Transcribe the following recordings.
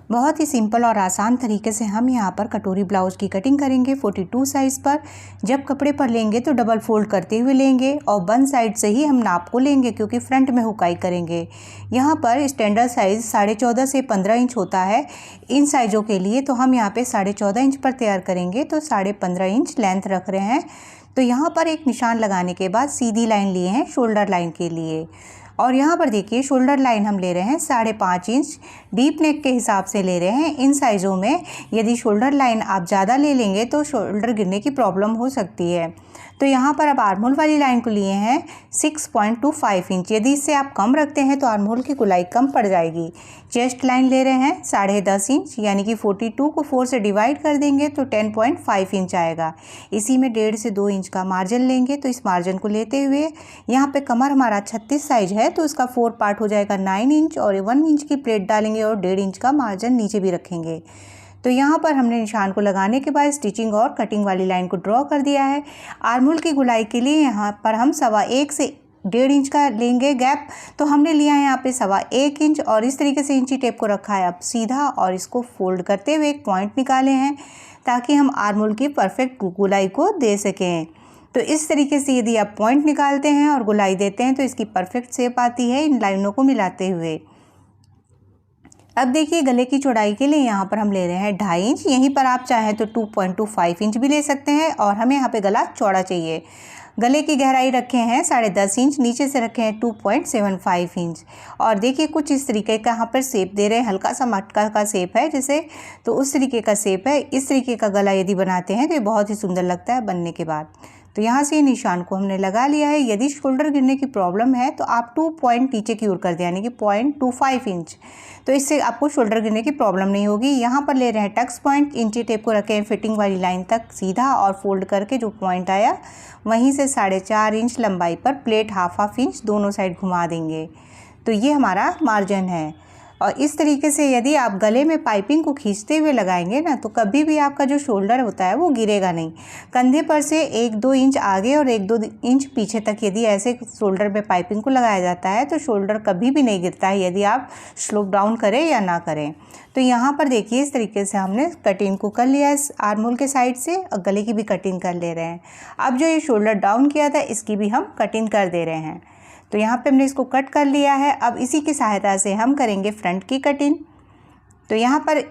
बहुत ही सिंपल और आसान तरीके से हम यहाँ पर कटोरी ब्लाउज की कटिंग करेंगे 42 साइज़ पर। जब कपड़े पर लेंगे तो डबल फोल्ड करते हुए लेंगे और वन साइड से ही हम नाप को लेंगे क्योंकि फ्रंट में हुकाई करेंगे। यहाँ पर स्टैंडर्ड साइज़ 14.5 से 15 इंच होता है इन साइज़ों के लिए, तो हम यहाँ पे 14.5 इंच पर तैयार करेंगे, तो 15.5 इंच लेंथ रख रहे हैं। तो यहाँ पर एक निशान लगाने के बाद सीधी लाइन लिए हैं शोल्डर लाइन के लिए, और यहाँ पर देखिए शोल्डर लाइन हम ले रहे हैं 5.5 इंच, डीप नेक के हिसाब से ले रहे हैं। इन साइज़ों में यदि शोल्डर लाइन आप ज़्यादा ले लेंगे तो शोल्डर गिरने की प्रॉब्लम हो सकती है। तो यहाँ पर अब आर्म होल वाली लाइन को लिए हैं 6.25 इंच। यदि इससे आप कम रखते हैं तो आर्म होल की गोलाई कम पड़ जाएगी। चेस्ट लाइन ले रहे हैं 10.5 इंच, यानी कि 42 को 4 से डिवाइड कर देंगे तो 10.5 इंच आएगा। इसी में 1.5 से 2 इंच का मार्जिन लेंगे। तो इस मार्जिन को लेते हुए यहाँ पे कमर हमारा 36 साइज है तो उसका 4 पार्ट हो जाएगा 9 इंच, और 1 इंच की प्लेट डालेंगे और 1.5 इंच का मार्जिन नीचे भी रखेंगे। तो यहाँ पर हमने निशान को लगाने के बाद स्टिचिंग और कटिंग वाली लाइन को ड्रॉ कर दिया है। आर्म होल की गुलाई के लिए यहाँ पर हम 1.25 से 1.5 इंच का लेंगे गैप, तो हमने लिया है यहाँ पे 1.25 इंच, और इस तरीके से इंची टेप को रखा है अब सीधा, और इसको फोल्ड करते हुए एक पॉइंट निकाले हैं ताकि हम आर्म होल की परफेक्ट गुलाई को दे सकें। तो इस तरीके से यदि आप पॉइंट निकालते हैं और गुलाई देते हैं तो इसकी परफेक्ट शेप आती है इन लाइनों को मिलाते हुए। अब देखिए गले की चौड़ाई के लिए यहाँ पर हम ले रहे हैं 2.5 इंच। यहीं पर आप चाहें तो 2.25 इंच भी ले सकते हैं, और हमें यहाँ पे गला चौड़ा चाहिए। गले की गहराई रखे हैं 10.5 इंच, नीचे से रखे हैं 2.75 इंच। और देखिए कुछ इस तरीके का यहाँ पर शेप दे रहे हैं, हल्का सा मटका का शेप है जैसे, तो उस तरीके का शेप है। इस तरीके का गला यदि बनाते हैं तो ये बहुत ही सुंदर लगता है बनने के बाद। तो यहाँ से निशान को हमने लगा लिया है। यदि शोल्डर गिरने की प्रॉब्लम है तो आप 2 पॉइंट नीचे की ओर कर दें, यानी कि 0.25 इंच, तो इससे आपको शोल्डर गिरने की प्रॉब्लम नहीं होगी। यहाँ पर ले रहे हैं टक्स पॉइंट, इंची टेप को रखें फिटिंग वाली लाइन तक सीधा, और फोल्ड करके जो पॉइंट आया वहीं से 4.5 इंच लंबाई पर प्लेट हाफ इंच दोनों साइड घुमा देंगे। तो ये हमारा मार्जिन है। और इस तरीके से यदि आप गले में पाइपिंग को खींचते हुए लगाएंगे ना तो कभी भी आपका जो शोल्डर होता है वो गिरेगा नहीं। कंधे पर से 1-2 इंच आगे और 1-2 इंच पीछे तक यदि ऐसे शोल्डर में पाइपिंग को लगाया जाता है तो शोल्डर कभी भी नहीं गिरता है, यदि आप स्लोप डाउन करें या ना करें। तो यहाँ पर देखिए इस तरीके से हमने कटिंग को कर लिया है आर्म होल के साइड से, और गले की भी कटिंग कर ले रहे हैं। अब जो ये शोल्डर डाउन किया था इसकी भी हम कटिंग कर दे रहे हैं। तो यहाँ पे हमने इसको कट कर लिया है। अब इसी की सहायता से हम करेंगे फ्रंट की कटिंग। तो यहाँ पर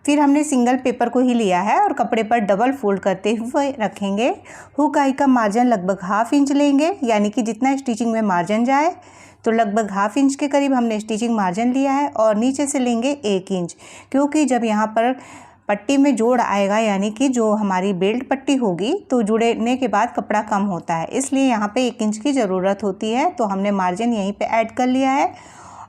फिर हमने सिंगल पेपर को ही लिया है और कपड़े पर डबल फोल्ड करते हुए रखेंगे। हुक आई का मार्जिन लगभग 1/2 इंच लेंगे, यानी कि जितना स्टिचिंग में मार्जिन जाए तो लगभग 1/2 इंच के करीब हमने स्टिचिंग मार्जिन लिया है, और नीचे से लेंगे 1 इंच, क्योंकि जब यहाँ पर पट्टी में जोड़ आएगा, यानी कि जो हमारी बेल्ट पट्टी होगी तो जुड़ने के बाद कपड़ा कम होता है, इसलिए यहाँ पे 1 इंच की ज़रूरत होती है। तो हमने मार्जिन यहीं पे ऐड कर लिया है,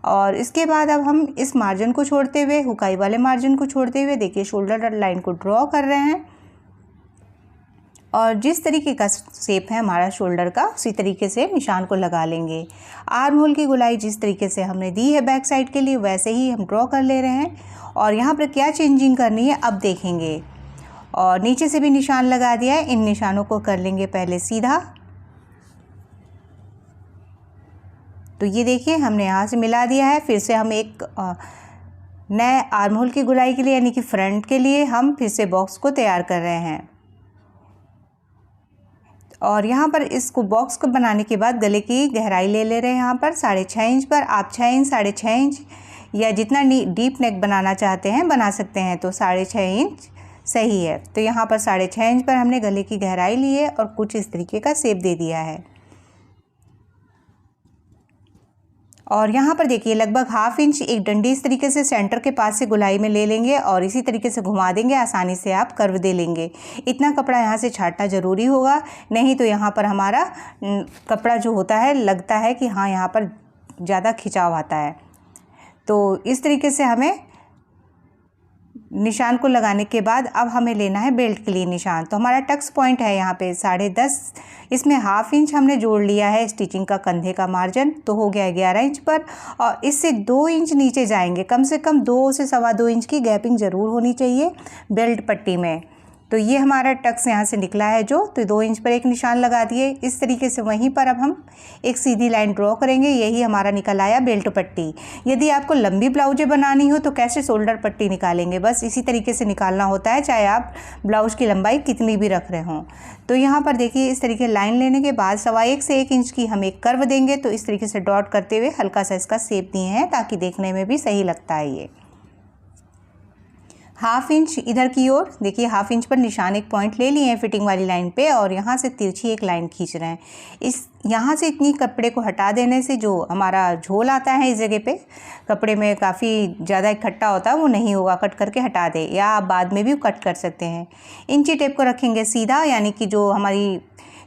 और इसके बाद अब हम इस मार्जिन को छोड़ते हुए, हुकाई वाले मार्जिन को छोड़ते हुए देखिए शोल्डर लाइन को ड्रॉ कर रहे हैं, और जिस तरीके का शेप है हमारा शोल्डर का उसी तरीके से निशान को लगा लेंगे। आर्म होल की गोलाई जिस तरीके से हमने दी है बैक साइड के लिए वैसे ही हम ड्रॉ कर ले रहे हैं, और यहाँ पर क्या चेंजिंग करनी है अब देखेंगे। और नीचे से भी निशान लगा दिया है, इन निशानों को कर लेंगे पहले सीधा। तो ये देखिए हमने यहाँ से मिला दिया है। फिर से हम एक नए आर्म होल की गोलाई के लिए, यानी कि फ्रंट के लिए हम फिर से बॉक्स को तैयार कर रहे हैं। और यहाँ पर इसको बॉक्स को बनाने के बाद गले की गहराई ले रहे हैं यहाँ पर 6.5 इंच पर। आप 6 इंच, 6.5 इंच या जितना डीप नेक बनाना चाहते हैं बना सकते हैं, तो 6.5 इंच सही है। तो यहाँ पर 6.5 इंच पर हमने गले की गहराई ली है और कुछ इस तरीके का शेप दे दिया है। और यहाँ पर देखिए लगभग 1/2 इंच एक डंडी इस तरीके से सेंटर के पास से गोलाई में ले लेंगे और इसी तरीके से घुमा देंगे, आसानी से आप कर्व दे लेंगे। इतना कपड़ा यहाँ से छांटना ज़रूरी होगा, नहीं तो यहाँ पर हमारा कपड़ा जो होता है लगता है कि हाँ यहाँ पर ज़्यादा खिंचाव आता है। तो इस तरीके से हमें निशान को लगाने के बाद अब हमें लेना है बेल्ट के लिए निशान। तो हमारा टक्स पॉइंट है यहाँ पे 10.5, इसमें 1/2 इंच हमने जोड़ लिया है स्टिचिंग का कंधे का मार्जिन, तो हो गया 11 इंच पर। और इससे 2 इंच नीचे जाएंगे, कम से कम 2 से 2.25 इंच की गैपिंग ज़रूर होनी चाहिए बेल्ट पट्टी में। तो ये हमारा टक्स यहाँ से निकला है जो, तो 2 इंच पर एक निशान लगा दिए। इस तरीके से वहीं पर अब हम एक सीधी लाइन ड्रॉ करेंगे। यही हमारा निकल आया बेल्ट पट्टी। यदि आपको लंबी ब्लाउजें बनानी हो तो कैसे शोल्डर पट्टी निकालेंगे, बस इसी तरीके से निकालना होता है, चाहे आप ब्लाउज की लंबाई कितनी भी रख रहे हों। तो यहाँ पर देखिए इस तरीके लाइन लेने के बाद 1.25 से 1 इंच की हम एक कर्व देंगे। तो इस तरीके से डॉट करते हुए हल्का सा इसका शेप दिए हैं ताकि देखने में भी सही लगता है। ये 1/2 इंच इधर की ओर देखिए, 1/2 इंच पर निशान एक पॉइंट ले लिए हैं फिटिंग वाली लाइन पे और यहाँ से तिरछी एक लाइन खींच रहे हैं। इस यहाँ से इतनी कपड़े को हटा देने से जो हमारा झोल आता है इस जगह पे, कपड़े में काफ़ी ज़्यादा इकट्ठा होता है वो नहीं होगा, कट करके हटा दे, या आप बाद में भी कट कर सकते हैं। इंची टेप को रखेंगे सीधा, यानी कि जो हमारी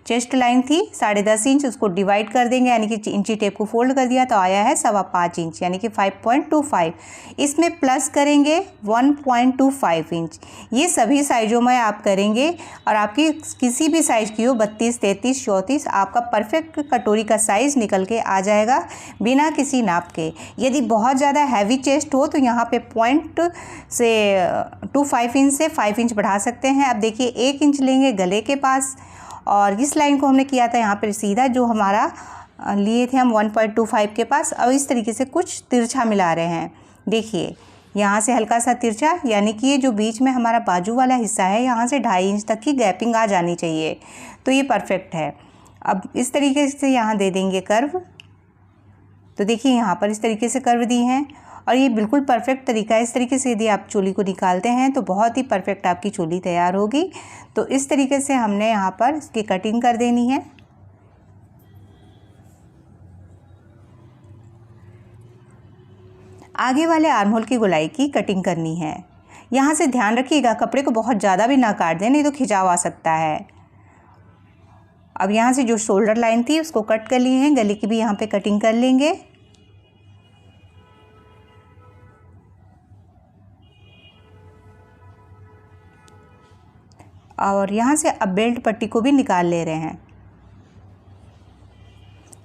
चेस्ट लाइन थी 10.5 इंच, उसको डिवाइड कर देंगे, यानी कि इंची टेप को फोल्ड कर दिया तो आया है 5.25 इंच, यानी कि 5.25। इसमें प्लस करेंगे 1.25 इंच। ये सभी साइज़ों में आप करेंगे और आपकी किसी भी साइज़ की हो, 32, 33, 34, आपका परफेक्ट कटोरी का साइज़ निकल के आ जाएगा बिना किसी नाप के। यदि बहुत ज़्यादा हैवी चेस्ट हो तो यहाँ पे 0.25 इंच से 5 इंच बढ़ा सकते हैं। अब देखिए 1 इंच लेंगे गले के पास और इस लाइन को हमने किया था यहाँ पर सीधा, जो हमारा लिए थे हम 1.25 के पास। अब इस तरीके से कुछ तिरछा मिला रहे हैं। देखिए यहाँ से हल्का सा तिरछा, यानी कि ये जो बीच में हमारा बाजू वाला हिस्सा है यहाँ से 2.5 इंच तक की गैपिंग आ जानी चाहिए, तो ये परफेक्ट है। अब इस तरीके से यहाँ दे देंगे कर्व। तो देखिए यहाँ पर इस तरीके से कर्व दी हैं और ये बिल्कुल परफेक्ट तरीका है। इस तरीके से यदि आप चोली को निकालते हैं तो बहुत ही परफेक्ट आपकी चोली तैयार होगी। तो इस तरीके से हमने यहाँ पर इसकी कटिंग कर देनी है। आगे वाले आर्म होल की गोलाई की कटिंग करनी है। यहाँ से ध्यान रखिएगा कपड़े को बहुत ज़्यादा भी ना काट दें, नहीं तो खिंचाव आ सकता है। अब यहाँ से जो शोल्डर लाइन थी उसको कट कर लिए हैं, गले की भी यहाँ पे कटिंग कर लेंगे। और यहाँ से अब बेल्ट पट्टी को भी निकाल ले रहे हैं।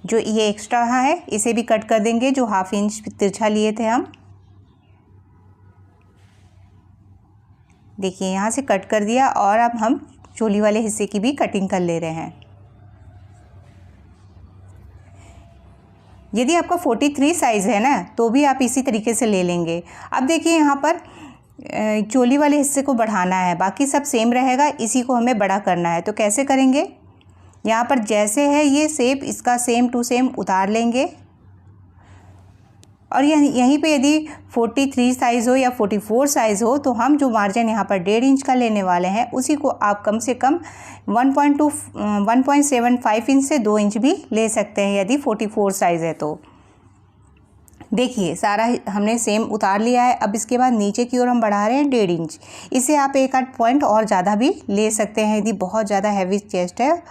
जो ये एक्स्ट्रा है इसे भी कट कर देंगे, जो 1/2 इंच तिरछा लिए थे हम। देखिए यहाँ से कट कर दिया और अब हम चोली वाले हिस्से की भी कटिंग कर ले रहे हैं। यदि आपका 43 साइज़ है ना तो भी आप इसी तरीके से ले लेंगे। अब देखिए यहाँ पर चोली वाले हिस्से को बढ़ाना है, बाकी सब सेम रहेगा, इसी को हमें बड़ा करना है। तो कैसे करेंगे, यहाँ पर जैसे है ये शेप इसका सेम टू सेम उतार लेंगे और यहीं पे यदि 43 साइज़ हो या 44 साइज़ हो तो हम जो मार्जिन यहाँ पर 1.5 इंच का लेने वाले हैं उसी को आप कम से कम 1.75 इंच से 2 इंच भी ले सकते हैं यदि 44 साइज़ है तो। देखिए सारा हमने सेम उतार लिया है। अब इसके बाद नीचे की ओर हम बढ़ा रहे हैं 1.5 इंच। इसे आप 1-8 पॉइंट और ज़्यादा भी ले सकते हैं, यदि बहुत ज़्यादा हैवी चेस्ट है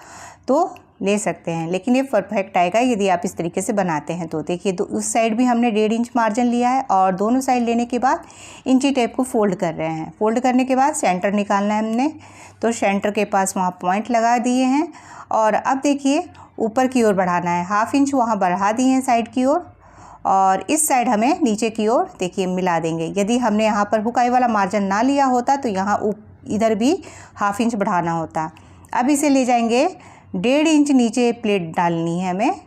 तो ले सकते हैं, लेकिन ये परफेक्ट आएगा यदि आप इस तरीके से बनाते हैं तो। देखिए तो उस साइड भी हमने 1.5 इंच मार्जिन लिया है और दोनों साइड लेने के बाद इंची टेप को फोल्ड कर रहे हैं। फोल्ड करने के बाद सेंटर निकालना है हमने, तो सेंटर के पास वहाँ पॉइंट लगा दिए हैं और अब देखिए ऊपर की ओर बढ़ाना है। 1/2 इंच वहाँ बढ़ा दिए हैं साइड की ओर और इस साइड हमें नीचे की ओर देखिए मिला देंगे। यदि हमने यहाँ पर हुकाई वाला मार्जिन ना लिया होता तो यहाँ इधर भी 1/2 इंच बढ़ाना होता। अब इसे ले जाएंगे 1.5 इंच नीचे प्लेट डालनी है हमें,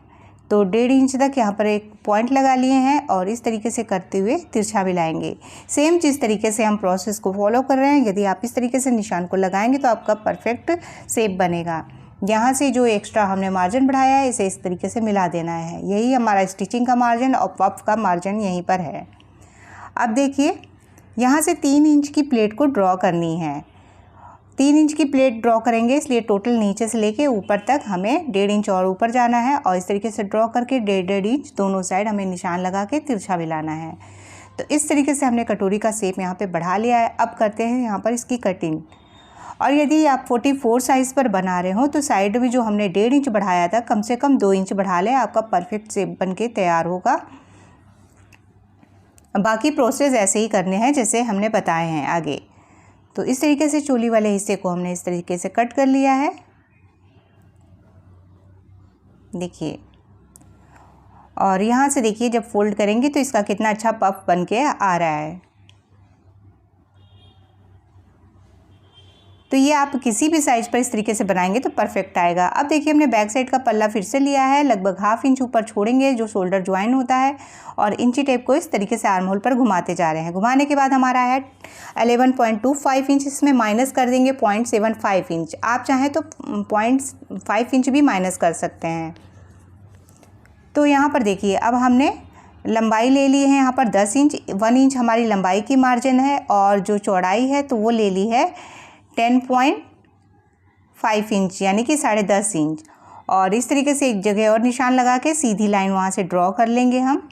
तो 1.5 इंच तक यहाँ पर एक पॉइंट लगा लिए हैं और इस तरीके से करते हुए तिरछा मिलाएंगे। सेम जिस तरीके से हम प्रोसेस को फॉलो कर रहे हैं, यदि आप इस तरीके से निशान को लगाएंगे तो आपका परफेक्ट शेप बनेगा। यहाँ से जो एक्स्ट्रा हमने मार्जिन बढ़ाया है इसे इस तरीके से मिला देना है। यही हमारा स्टिचिंग का मार्जिन और पफ का मार्जिन यहीं पर है। अब देखिए यहाँ से 3 इंच की प्लेट को ड्रॉ करनी है। 3 इंच की प्लेट ड्रॉ करेंगे, इसलिए टोटल नीचे से लेके ऊपर तक हमें 1.5 इंच और ऊपर जाना है और इस तरीके से ड्रॉ करके 1.5 इंच दोनों साइड हमें निशान लगा के तिरछा मिलाना है। तो इस तरीके से हमने कटोरी का शेप यहाँ पे बढ़ा लिया है। अब करते हैं यहाँ पर इसकी कटिंग। और यदि आप 44 साइज़ पर बना रहे हो तो साइड में जो हमने 1.5 इंच बढ़ाया था कम से कम 2 इंच बढ़ा लें, आपका परफेक्ट शेप बन के तैयार होगा। बाकी प्रोसेस ऐसे ही करने हैं जैसे हमने बताए हैं आगे। तो इस तरीके से चोली वाले हिस्से को हमने इस तरीके से कट कर लिया है। देखिए और यहाँ से देखिए जब फोल्ड करेंगे तो इसका कितना अच्छा पफ बन के आ रहा है। तो ये आप किसी भी साइज़ पर इस तरीके से बनाएंगे तो परफेक्ट आएगा। अब देखिए हमने बैक साइड का पल्ला फिर से लिया है, लगभग 1/2 इंच ऊपर छोड़ेंगे जो शोल्डर ज्वाइन होता है, और इंची टेप को इस तरीके से आर्म होल पर घुमाते जा रहे हैं। घुमाने के बाद हमारा है 11.25 इंच, इसमें माइनस कर देंगे 0.75 इंच। आप चाहें तो 0.5 इंच भी माइनस कर सकते हैं। तो यहाँ पर देखिए अब हमने लंबाई ले ली है यहाँ पर 10 इंच, 1 इंच हमारी लंबाई की मार्जिन है, और जो चौड़ाई है तो वो ले ली है 10.5 इंच यानी कि 10.5 इंच। और इस तरीके से एक जगह और निशान लगा के सीधी लाइन वहाँ से ड्रॉ कर लेंगे हम।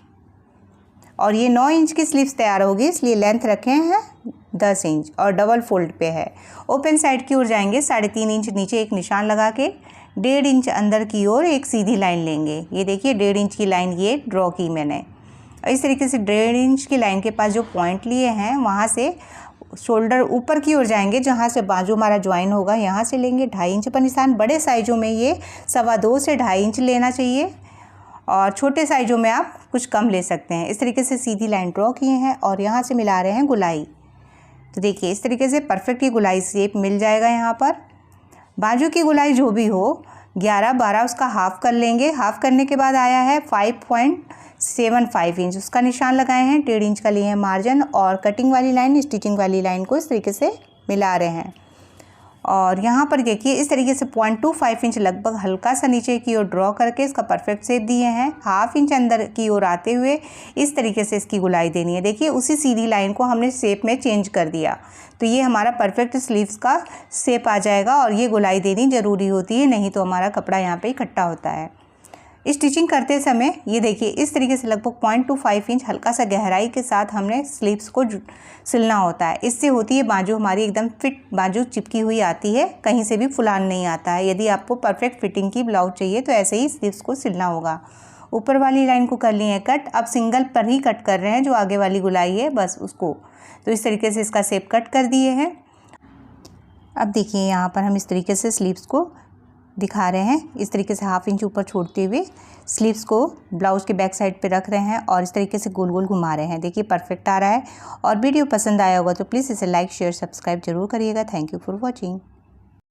और ये 9 इंच की स्लीव्स तैयार होगी, इसलिए लेंथ रखे हैं 10 इंच और डबल फोल्ड पे है। ओपन साइड की ओर जाएंगे, 3.5 इंच नीचे एक निशान लगा के 1.5 इंच अंदर की ओर एक सीधी लाइन लेंगे। ये देखिए 1.5 इंच की लाइन ये ड्रॉ की मैंने। इस तरीके से 1.5 इंच की लाइन के पास जो पॉइंट लिए हैं वहाँ से शोल्डर ऊपर की ओर जाएंगे, जहाँ से बाजू हमारा ज्वाइन होगा यहाँ से लेंगे 2.5 इंच पर निशान। बड़े साइज़ों में ये 2.25 से 2.5 इंच लेना चाहिए, और छोटे साइज़ों में आप कुछ कम ले सकते हैं। इस तरीके से सीधी लाइन ड्रॉ किए हैं और यहाँ से मिला रहे हैं गोलाई। तो देखिए इस तरीके से परफेक्ट ये गोलाई शेप मिल जाएगा। यहाँ पर बाजू की गोलाई जो भी हो 11-12 उसका हाफ़ कर लेंगे। हाफ़ करने के बाद आया है 5.75 इंच, उसका निशान लगाए हैं। 1.5 इंच का लिए हैं मार्जिन, और कटिंग वाली लाइन स्टिचिंग वाली लाइन को इस तरीके से मिला रहे हैं। और यहाँ पर देखिए इस तरीके से 0.25 इंच लगभग हल्का सा नीचे की ओर ड्रॉ करके इसका परफेक्ट शेप दिए हैं। 1/2 इंच अंदर की ओर आते हुए इस तरीके से इसकी गोलाई देनी है। देखिए उसी सीधी लाइन को हमने शेप में चेंज कर दिया, तो ये हमारा परफेक्ट स्लीव्स का शेप आ जाएगा। और ये गोलाई देनी ज़रूरी होती है, नहीं तो हमारा कपड़ा यहाँ पे इकट्ठा होता है। स्टिचिंग करते समय ये देखिए इस तरीके से लगभग 0.25 इंच हल्का सा गहराई के साथ हमने स्लीव्स को सिलना होता है। इससे होती है बाजू हमारी एकदम फिट, बाजू चिपकी हुई आती है, कहीं से भी फुलान नहीं आता है। यदि आपको परफेक्ट फिटिंग की ब्लाउज चाहिए तो ऐसे ही स्लीव्स को सिलना होगा। ऊपर वाली लाइन को कर लिए हैं कट, अब सिंगल पर ही कट कर रहे हैं, जो आगे वाली गोलाई है बस उसको। तो इस तरीके से इसका शेप कट कर दिए हैं। अब देखिए यहाँ पर हम इस तरीके से स्लीव्स को दिखा रहे हैं, इस तरीके से 1/2 इंच ऊपर छोड़ते हुए स्लीव्स को ब्लाउज़ के बैक साइड पे रख रहे हैं और इस तरीके से गोल गोल घुमा रहे हैं। देखिए परफेक्ट आ रहा है। और वीडियो पसंद आया होगा तो प्लीज़ इसे लाइक शेयर सब्सक्राइब जरूर करिएगा। Thank you for watching.